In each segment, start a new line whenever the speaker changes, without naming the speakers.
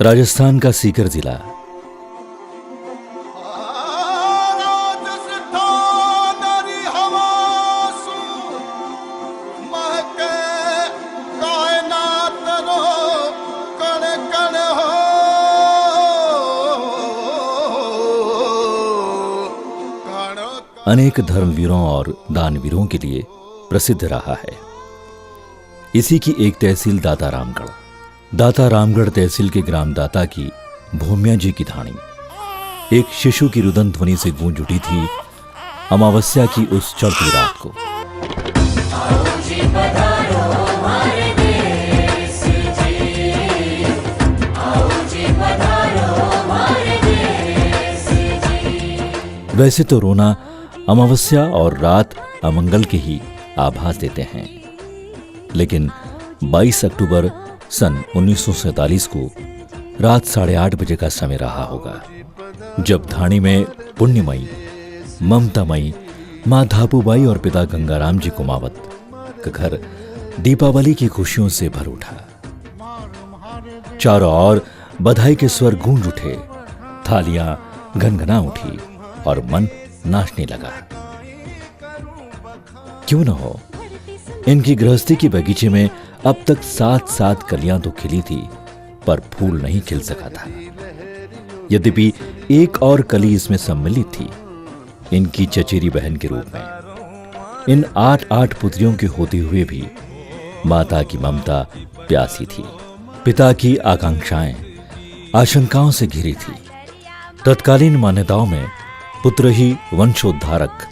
राजस्थान का सीकर जिला। अनेक धर्मवीरों और दानवीरों के लिए प्रसिद्ध रहा है। इसी की एक तहसील दाता रामगढ़। दाता रामगढ़ तहसील के ग्राम दाता की भूमिया जी की धाणी एक शिशु की रुदन ध्वनि से गूंज उठी थी अमावस्या की उस चढ़ती रात को। वैसे तो रोना अमावस्या और रात अमंगल के ही आभास देते हैं, लेकिन 22 अक्टूबर सन 1947 को रात 8:30 बजे का समय रहा होगा, जब धाणी में पुण्यमयी ममतामयी माँ धापूबाई और पिता गंगाराम जी कुमावत का घर दीपावली की खुशियों से भर उठा। चारों ओर बधाई के स्वर गूंज उठे, थालियां घनघना उठी और मन नाचने लगा। क्यों न हो, इनकी गृहस्थी के बगीचे में अब तक 7 कलियां तो खिली थी, पर फूल नहीं खिल सका था। यद्यपि एक और कली इसमें सम्मिलित थी, इनकी चचेरी बहन के रूप में। इन 8 पुत्रियों के होते हुए भी माता की ममता प्यासी थी, पिता की आकांक्षाएं आशंकाओं से घिरी थी। तत्कालीन मान्यताओं में पुत्र ही वंशोद्धारक,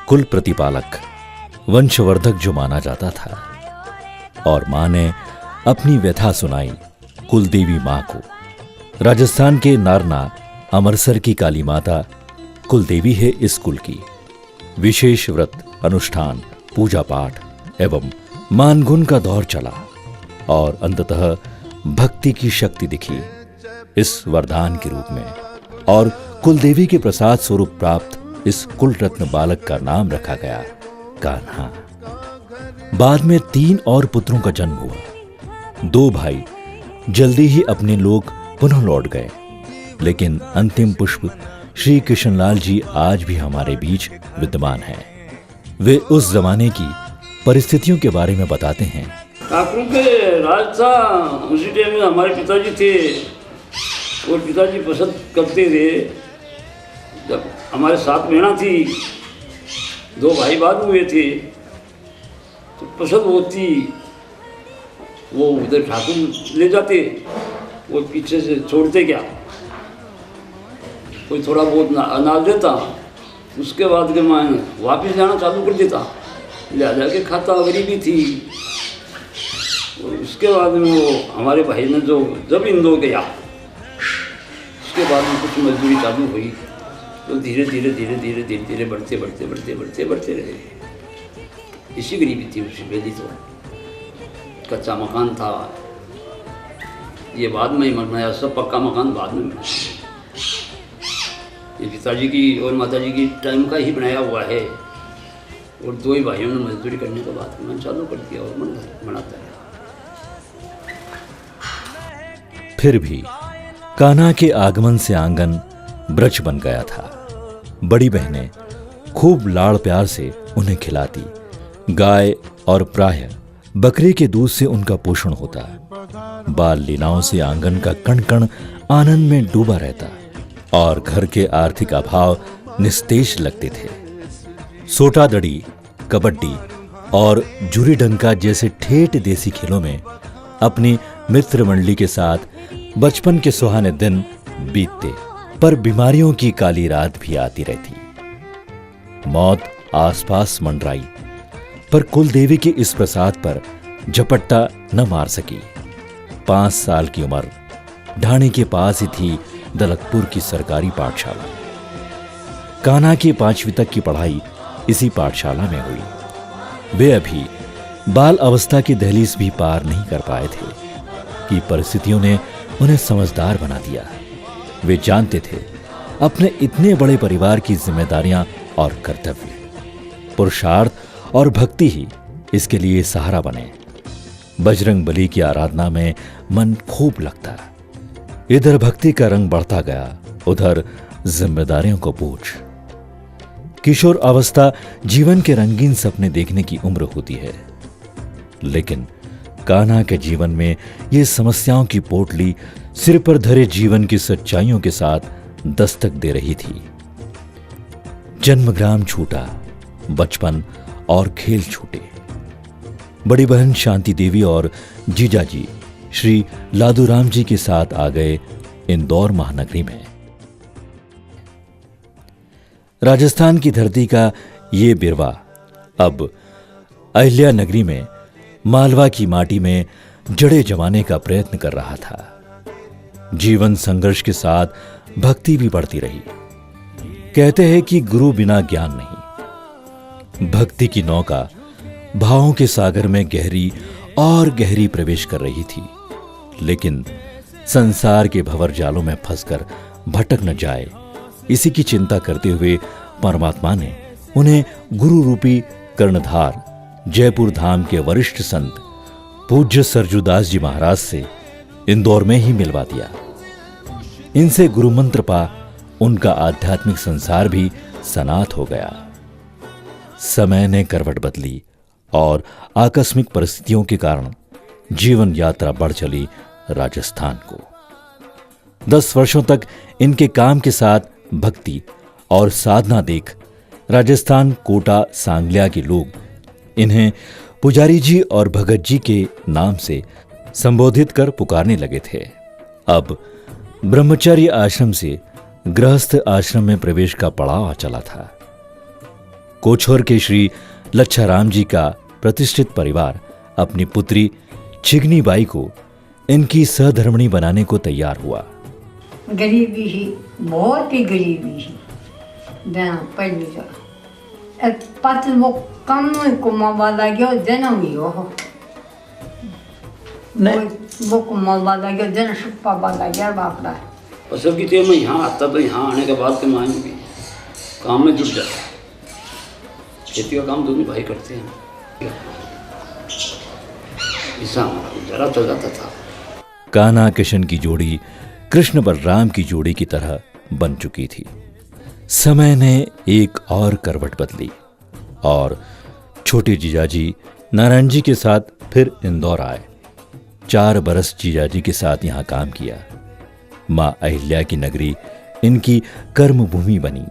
कुल प्रतिपालक, वंशवर्धक जो माना जाता था, और मां ने अपनी व्यथा सुनाई कुलदेवी मां को। राजस्थान के नारना अमरसर की काली माता कुलदेवी है इस कुल की। विशेष व्रत, अनुष्ठान, पूजा पाठ एवं मानगुण का दौर चला और अंततः भक्ति की शक्ति दिखी इस वरदान के रूप में, और कुलदेवी के प्रसाद स्वरूप प्राप्त इस कुल रत्न बालक का नाम रखा गया कान्हा। बाद में 3 और पुत्रों का जन्म हुआ। 2 भाई जल्दी ही अपने लोग पुनः लौट गए, लेकिन अंतिम पुष्प श्री कृष्णलाल जी आज भी हमारे बीच विद्यमान हैं। वे उस जमाने की परिस्थितियों के बारे में बताते हैं।
ठाकुर के राज था, उसी टाइम में हमारे पिताजी थे और पिताजी पसंद करते थे। जब हमारे 7 महीना थी, 2 भाई बाद हुए थे, तो पसंद होती वो उधर ठाकुर ले जाते, वो पीछे से छोड़ते क्या, कोई थोड़ा बहुत अनाज देता, उसके बाद के मैं वापस जाना चालू कर देता, ले जाके खाता। गरीबी थी। और उसके बाद में वो हमारे भाई ने जो जब इंदौर गया, उसके बाद में कुछ मजदूरी चालू हुई, तो धीरे धीरे बढ़ते रहे। इसी गरीबी थी उसी पहली तो। कच्चा मकान था, ये बाद में ही बनाया, सब पक्का मकान बाद में बनाया। ये पिताजी की और माताजी की टाइम का ही बनाया हुआ है, और 2 ही भाइयों ने मजदूरी करने के बाद मन चालू कर दिया और मन बनाता है।
फिर भी कान्हा के आगमन से आंगन ब्रज बन गया था। बड़ी बहनें खूब लाड़ प्यार से उन्हें खिलाती, गाय और प्रायः बकरी के दूध से उनका पोषण होता। बाल लीलाओं से आंगन का कण कण आनंद में डूबा रहता, और घर के आर्थिक अभाव निस्तेज लगते थे। सोटा दड़ी, कबड्डी और जुरी डंका जैसे ठेठ देसी खेलों में अपनी मित्र मंडली के साथ बचपन के सुहाने दिन बीतते, पर बीमारियों की काली रात भी आती रहती। मौत आसपास मंडराई, पर कुलदेवी के इस प्रसाद पर झपट्टा न मार सकी। 5 साल की उम्र, ढाणी के पास ही थी दलकपुर की सरकारी पाठशाला। कान्हा की 5वीं तक की पढ़ाई इसी पाठशाला में हुई। वे अभी बाल अवस्था की दहलीज भी पार नहीं कर पाए थे कि परिस्थितियों ने उन्हें समझदार बना दिया। वे जानते थे अपने इतने बड़े परिवार की जिम्मेदारियां और कर्तव्य, पुरुषार्थ और भक्ति ही इसके लिए सहारा बने। बजरंग बली की आराधना में मन खूब लगता। इधर भक्ति का रंग बढ़ता गया, उधर जिम्मेदारियों को बोझ। किशोर अवस्था जीवन के रंगीन सपने देखने की उम्र होती है, लेकिन कान्हा के जीवन में ये समस्याओं की पोटली सिर पर धरे जीवन की सच्चाइयों के साथ दस्तक दे रही थी। जन्मग्राम छूटा, बचपन और खेल छूटे। बड़ी बहन शांति देवी और जीजाजी श्री लादूराम जी के साथ आ गए इंदौर महानगरी में। राजस्थान की धरती का ये बिरवा अब अहिल्या नगरी में मालवा की माटी में जड़े जमाने का प्रयत्न कर रहा था। जीवन संघर्ष के साथ भक्ति भी बढ़ती रही। कहते हैं कि गुरु बिना ज्ञान नहीं। भक्ति की नौका भावों के सागर में गहरी और गहरी प्रवेश कर रही थी, लेकिन संसार के भंवर जालों में फंसकर भटक न जाए, इसी की चिंता करते हुए परमात्मा ने उन्हें गुरु रूपी कर्णधार जयपुर धाम के वरिष्ठ संत पूज्य सरजूदास जी महाराज से इंदौर में ही मिलवा दिया। इनसे गुरु मंत्र पा उनका आध्यात्मिक संसार भी सनाथ हो गया। समय ने करवट बदली और आकस्मिक परिस्थितियों के कारण जीवन यात्रा बढ़ चली राजस्थान को। 10 वर्षों तक इनके काम के साथ भक्ति और साधना देख राजस्थान कोटा सांगलिया के लोग इन्हें पुजारी जी और भगत जी के नाम से संबोधित कर पुकारने लगे थे। अब ब्रह्मचर्य आश्रम से गृहस्थ आश्रम में प्रवेश का पड़ाव चला था। कोछोर के श्री लच्छाराम जी का प्रतिष्ठित परिवार अपनी पुत्री छिगनी बाई को इनकी सहधर्मिणी बनाने को तैयार हुआ।
गरीबी ही, बहुत ही गरीबी ही देना पड़ी तो पत वो कम कुमावा लगे जन्म ही हो वो कुमावा लगे जन्म सुप्पा वाला गया बापड़ा।
असल की मैं यहाँ आता तो यहाँ आने के बाद के मायने भी काम में जुट जाता। खेती का काम दोनों भाई करते हैं, ऐसा हमारा गुजारा चल जाता था।
कान्हा किशन की जोड़ी कृष्ण बलराम की जोड़ी की तरह बन चुकी थी। समय ने एक और करवट बदली और छोटे जीजाजी नारायण जी के साथ फिर इंदौर आए। 4 बरस जीजाजी के साथ यहाँ काम किया। माँ अहिल्या की नगरी इनकी कर्म भूमि बनी।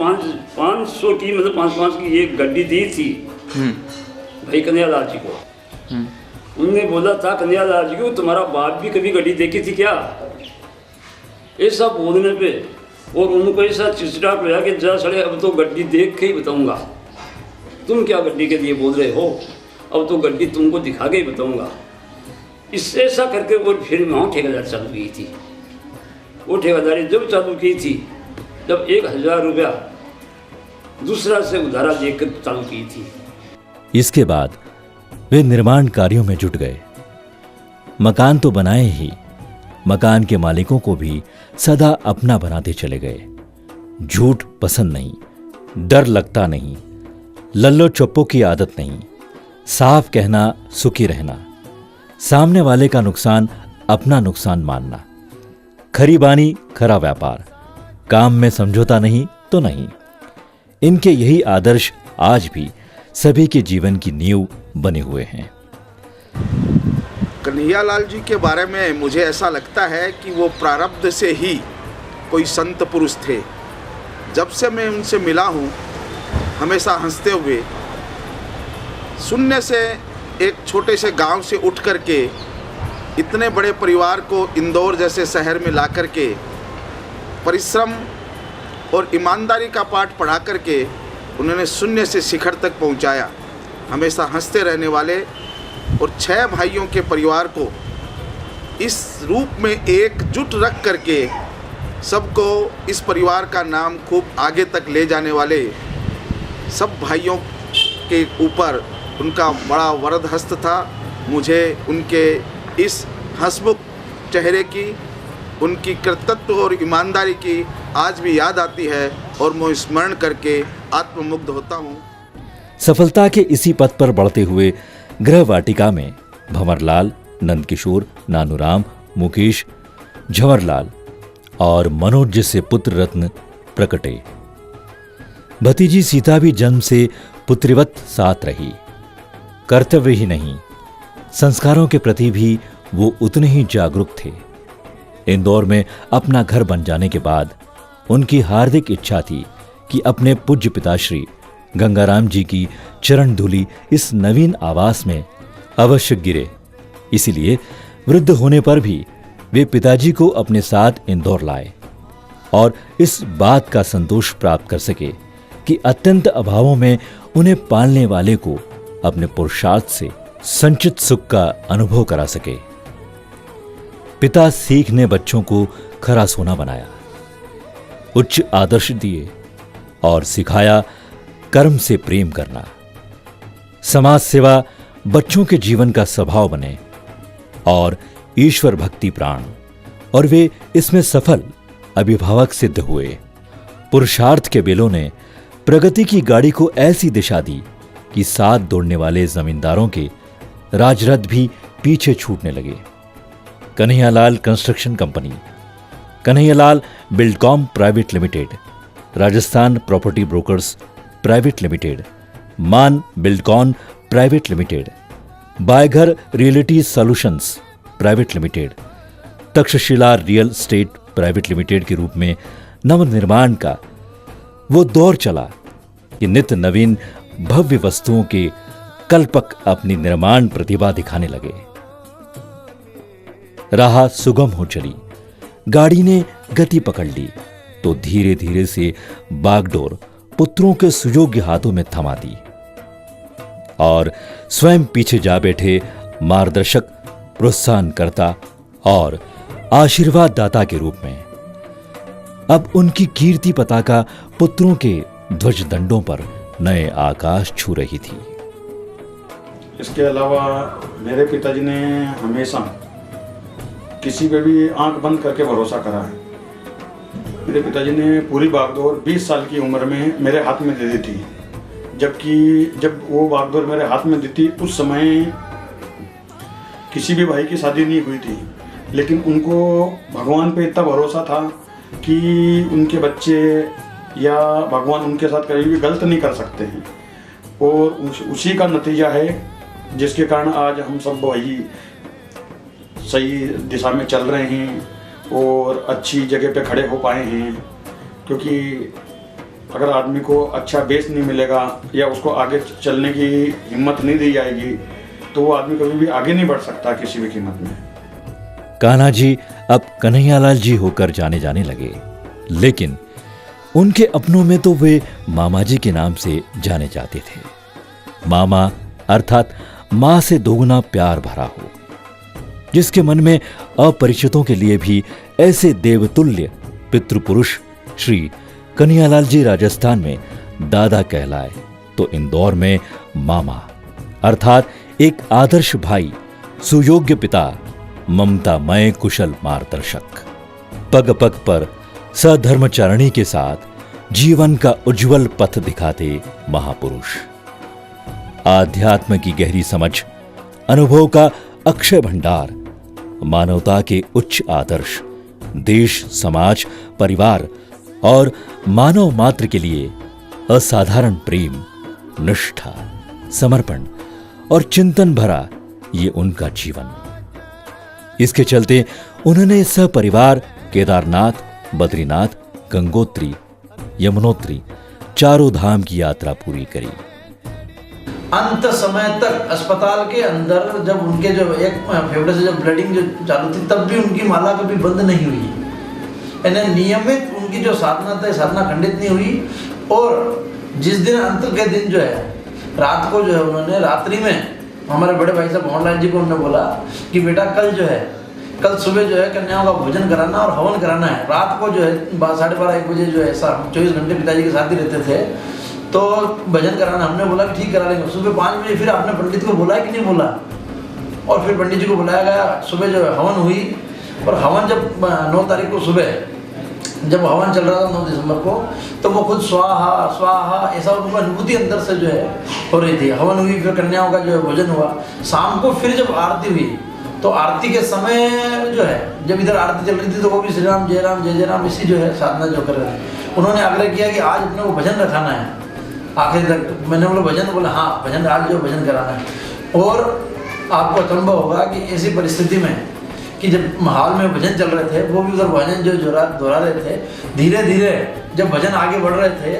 500 की मतलब 5-5 की एक गड्डी दी थी भाई कन्हैयालाल जी को। उनने बोला था कन्हैयालाल जी को, तुम्हारा बाप भी कभी गड्डी देखी थी क्या? ऐसा बोलने पे और उनको ऐसा चिड़चिड़ा हुआ कि जा सड़े अब तो गड्डी देख के ही बताऊंगा, तुम क्या गड्डी के लिए बोल रहे हो, अब तो गड्डी तुमको दिखा के ही बताऊंगा। इससे ऐसा करके वो फिर वहाँ ठेकेदारी चालू की थी। वो ठेकेदारी जब चालू की थी जब 1000 रुपया दूसरा से उधारा देकर चालू की थी।
इसके बाद वे निर्माण कार्यों में जुट गए। मकान तो बनाए ही, मकान के मालिकों को भी सदा अपना बनाते चले गए। झूठ पसंद नहीं, डर लगता नहीं, लल्लो चप्पो की आदत नहीं, साफ कहना, सुखी रहना, सामने वाले का नुकसान अपना नुकसान मानना, खरी बानी खरा व्यापार, काम में समझौता नहीं तो नहीं। इनके यही आदर्श आज भी सभी के जीवन की नींव बने हुए हैं।
कन्हैयालाल जी के बारे में मुझे ऐसा लगता है कि वो प्रारब्ध से ही कोई संत पुरुष थे। जब से मैं उनसे मिला हूँ हमेशा हंसते हुए, शून्य से एक छोटे से गांव से उठ कर के इतने बड़े परिवार को इंदौर जैसे शहर में ला कर के परिश्रम और ईमानदारी का पाठ पढ़ा कर के उन्होंने शून्य से शिखर तक पहुंचाया। हमेशा हंसते रहने वाले और 6 भाइयों के परिवार को इस रूप में एकजुट रख करके सबको इस परिवार का नाम खूब आगे तक ले जाने वाले सब भाइयों के ऊपर उनका बड़ा वरद हस्त था। मुझे उनके इस हंसमुख चेहरे की, उनकी कर्तव्य और ईमानदारी की आज भी याद आती है और मैं स्मरण करके आत्ममुग्ध होता हूँ।
सफलता के इसी पथ पर बढ़ते हुए गृह वाटिका में भंवरलाल, नंदकिशोर, नानूराम, मुकेश, जवाहरलाल और मनोज जैसे पुत्र रत्न प्रकटे। भतीजी सीता भी जन्म से पुत्रीवत साथ रही। कर्तव्य ही नहीं, संस्कारों के प्रति भी वो उतने ही जागरूक थे। इंदौर में अपना घर बन जाने के बाद उनकी हार्दिक इच्छा थी कि अपने पूज्य पिताश्री गंगाराम जी की चरण धूलि इस नवीन आवास में अवश्य गिरे। इसीलिए वृद्ध होने पर भी वे पिताजी को अपने साथ इंदौर लाए और इस बात का संतोष प्राप्त कर सके कि अत्यंत अभावों में उन्हें पालने वाले को अपने पुरुषार्थ से संचित सुख का अनुभव करा सके। पिता सीख ने बच्चों को खरा सोना बनाया, उच्च आदर्श दिए और सिखाया कर्म से प्रेम करना। समाज सेवा बच्चों के जीवन का स्वभाव बने और ईश्वर भक्ति प्राण, और वे इसमें सफल अभिभावक सिद्ध हुए। पुरुषार्थ के बेलों ने प्रगति की गाड़ी को ऐसी दिशा दी कि साथ दौड़ने वाले जमींदारों के राजरथ भी पीछे छूटने लगे। Kanhaiyalal construction company, Kanhaiyalal buildcom private limited, Rajasthan property brokers private limited, Maan buildcon private limited, Buyghar reality solutions private limited, Takshashila real estate private limited के रूप में नवनिर्माण का वो दौर चला कि नित्य नवीन भव्य वस्तुओं के कल्पक अपनी निर्माण प्रतिभा दिखाने लगे। राह सुगम हो चली, गाड़ी ने गति पकड़ ली तो धीरे धीरे से बागडोर पुत्रों के सुयोग्य हाथों में थमा दी और स्वयं पीछे जा बैठे मार्गदर्शक, प्रोत्साहनकर्ता और आशीर्वाद दाता के रूप में अब उनकी कीर्ति पताका पुत्रों के ध्वज दंडों पर नए आकाश छू रही थी।
इसके अलावा मेरे पिताजी ने हमेशा किसी पे भी आंख बंद करके भरोसा करा है। मेरे पिताजी ने पूरी बागडोर 20 साल की उम्र में मेरे हाथ में दे दी थी, जबकि जब वो बागडोर मेरे हाथ में दी थी उस समय किसी भी भाई की शादी नहीं हुई थी, लेकिन उनको भगवान पे इतना भरोसा था कि उनके बच्चे या भगवान उनके साथ कभी भी गलत नहीं कर सकते हैं, और उसी का नतीजा है जिसके कारण आज हम सब वही सही दिशा में चल रहे हैं और अच्छी जगह पे खड़े हो पाए हैं। क्योंकि अगर आदमी को अच्छा बेस नहीं मिलेगा या उसको आगे चलने की हिम्मत नहीं दी जाएगी तो वो आदमी कभी भी आगे नहीं बढ़ सकता किसी भी कीमत में।
कान्हा जी अब कन्हैयालाल जी होकर जाने लगे, लेकिन उनके अपनों में तो वे मामा जी के नाम से जाने जाते थे। मामा अर्थात मां से दोगुना प्यार भरा हो, जिसके मन में अपरिचितों के लिए भी ऐसे देवतुल्य पितृपुरुष श्री कन्हैयालाल जी राजस्थान में दादा कहलाए, तो इंदौर में मामा अर्थात एक आदर्श भाई, सुयोग्य पिता, ममतामय कुशल मार्गदर्शक, पग पग पर सधर्मचारिणी के साथ जीवन का उज्जवल पथ दिखाते महापुरुष, आध्यात्म की गहरी समझ, अनुभव का अक्षय भंडार, मानवता के उच्च आदर्श, देश, समाज, परिवार और मानव मात्र के लिए असाधारण प्रेम, निष्ठा, समर्पण और चिंतन भरा ये उनका जीवन। इसके चलते उन्होंने सपरिवार केदारनाथ, बद्रीनाथ, गंगोत्री, यमुनोत्री चारों धाम की यात्रा पूरी करी।
अंत समय तक अस्पताल के अंदर जब उनके जो एक फेफड़े से जब ब्लडिंग जो चालू थी तब भी उनकी माला कभी बंद नहीं हुई, यानी नियमित उनकी जो साधना थी, साधना खंडित नहीं हुई। और जिस दिन अंत के दिन जो है रात को जो है उन्होंने रात्रि में हमारे बड़े भाई साहब मोहनलाल जी को उन्होंने बोला कि बेटा कल सुबह जो है कन्याओं का भोजन कराना और हवन कराना है। रात को जो है 12:30-1 बजे जो है ऐसा 24 घंटे पिताजी के साथ ही रहते थे, तो भजन कराना। हमने बोला कि ठीक करा लेंगे। सुबह 5 बजे फिर आपने पंडित को बोला कि नहीं बोला, और फिर पंडित जी को बुलाया गया। सुबह जो है हवन हुई, और हवन जब 9 तारीख को सुबह जब हवन चल रहा था 9 दिसंबर को, तो वो खुद स्वाहा स्वाहा ऐसा उनको अनुभूति अंदर से जो है हो रही थी। हवन हुई, फिर कन्याओं का जो है भोजन हुआ। शाम को फिर जब आरती हुई तो आरती के समय जो है, जब इधर आरती चल रही थी तो वो भी श्री राम जय राम जय जय राम इसी जो है साधना जो कर रहे थे। उन्होंने आग्रह किया कि आज अपने को भजन रखाना है आखिर तक। मैंने बोला भजन? बोला हाँ भजन, आज जो भजन कराना है। और आपको अचंभव होगा कि ऐसी परिस्थिति में कि जब हॉल में भजन चल रहे थे, वो भी उधर भजन जो दोहरा रहे थे, धीरे धीरे जब भजन आगे बढ़ रहे थे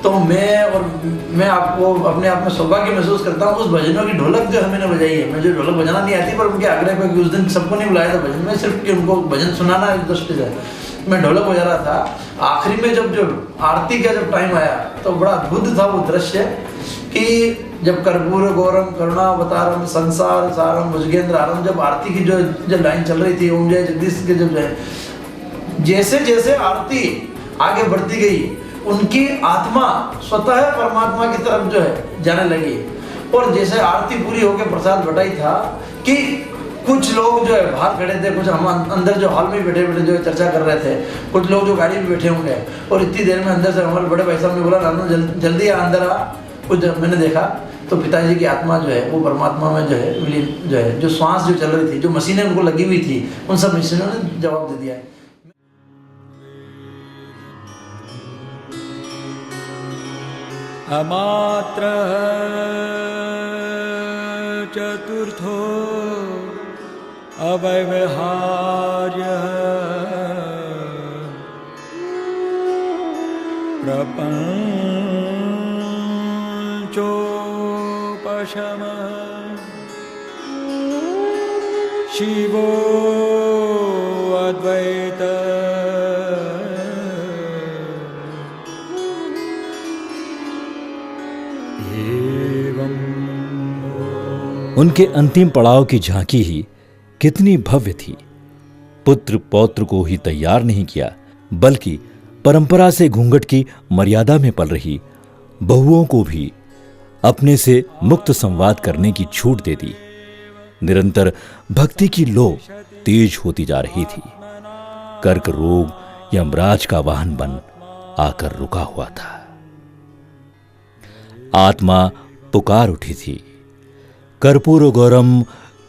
तो मैं आपको अपने आप में सौभाग्य महसूस करता हूँ। उस भजनों की ढोलक जो है मैंने बजाई है। मुझे ढोलक बजाना नहीं आती, पर उनके आग्रह पर, उस दिन सबको नहीं बुलाया था भजन में, सिर्फ कि उनको भजन सुनाना एक दृष्टि से मैं ढोलक बजा रहा था। आखिरी में जब आरती का जब टाइम आया तो बड़ा अद्भुत था वो दृश्य कि जब कर्पूर गौरम करुणावतारम संसार सारम भुजगेंद्र हारम, जब आरती की जो लाइन चल रही थी, ओम जय जगदीश के जब जैसे जैसे आरती आगे बढ़ती गई, उनकी आत्मा स्वतः परमात्मा की तरफ जो है जाने लगी। और जैसे आरती पूरी होकर प्रसाद बटाई था कि कुछ लोग जो है बाहर खड़े थे, कुछ हम अंदर जो हॉल में बैठे बैठे जो चर्चा कर रहे थे, कुछ लोग जो गाड़ी में बैठे होंगे। और इतनी देर में अंदर से हमारे बड़े भाई साहब ने बोला नानू जल्दी आ अंदर आ। कुछ मैंने देखा तो पिताजी की आत्मा जो है वो परमात्मा में जो है विलीन जो है, जो श्वास जो चल रही थी, जो मशीनें उनको लगी हुई थी, उन सब मशीनों ने जवाब दे दिया है।
अमात्र चतुर्थो अव्यवहार्य प्रपंचोपशम शिवो अद्वैत
उनके अंतिम पड़ाव की झांकी ही कितनी भव्य थी। पुत्र पौत्र को ही तैयार नहीं किया, बल्कि परंपरा से घूंघट की मर्यादा में पल रही बहुओं को भी अपने से मुक्त संवाद करने की छूट दे दी। निरंतर भक्ति की लो तेज होती जा रही थी। कर्क रोग यमराज का वाहन बन आकर रुका हुआ था। आत्मा पुकार उठी थी, कर्पूर गौरम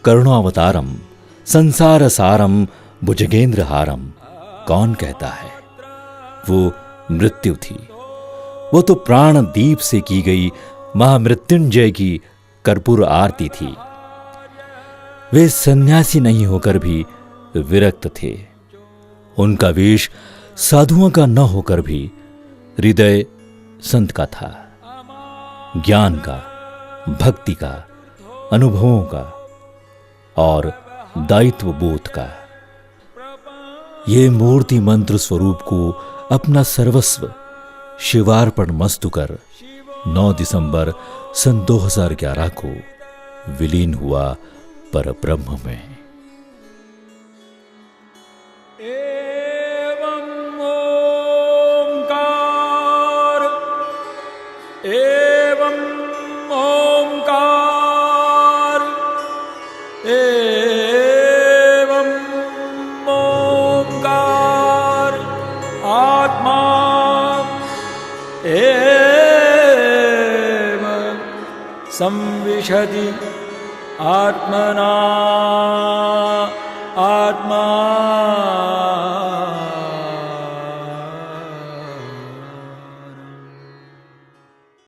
करुणावतारम संसार सारम भुजगेंद्र हारम। कौन कहता है? वो मृत्यु थी। वो तो प्राण दीप से की गई महामृत्युंजय की कर्पूर आरती थी। वे सन्यासी नहीं होकर भी विरक्त थे। उनका वेश साधुओं का न होकर भी हृदय संत का था। ज्ञान का, भक्ति का, अनुभवों का और दायित्व बोध का। ये मूर्ति मंत्र स्वरूप को अपना सर्वस्व शिवार्पण मस्तु कर 9 दिसंबर सन 2011 को विलीन हुआ पर ब्रह्म में।
संविशति आत्मना आत्मा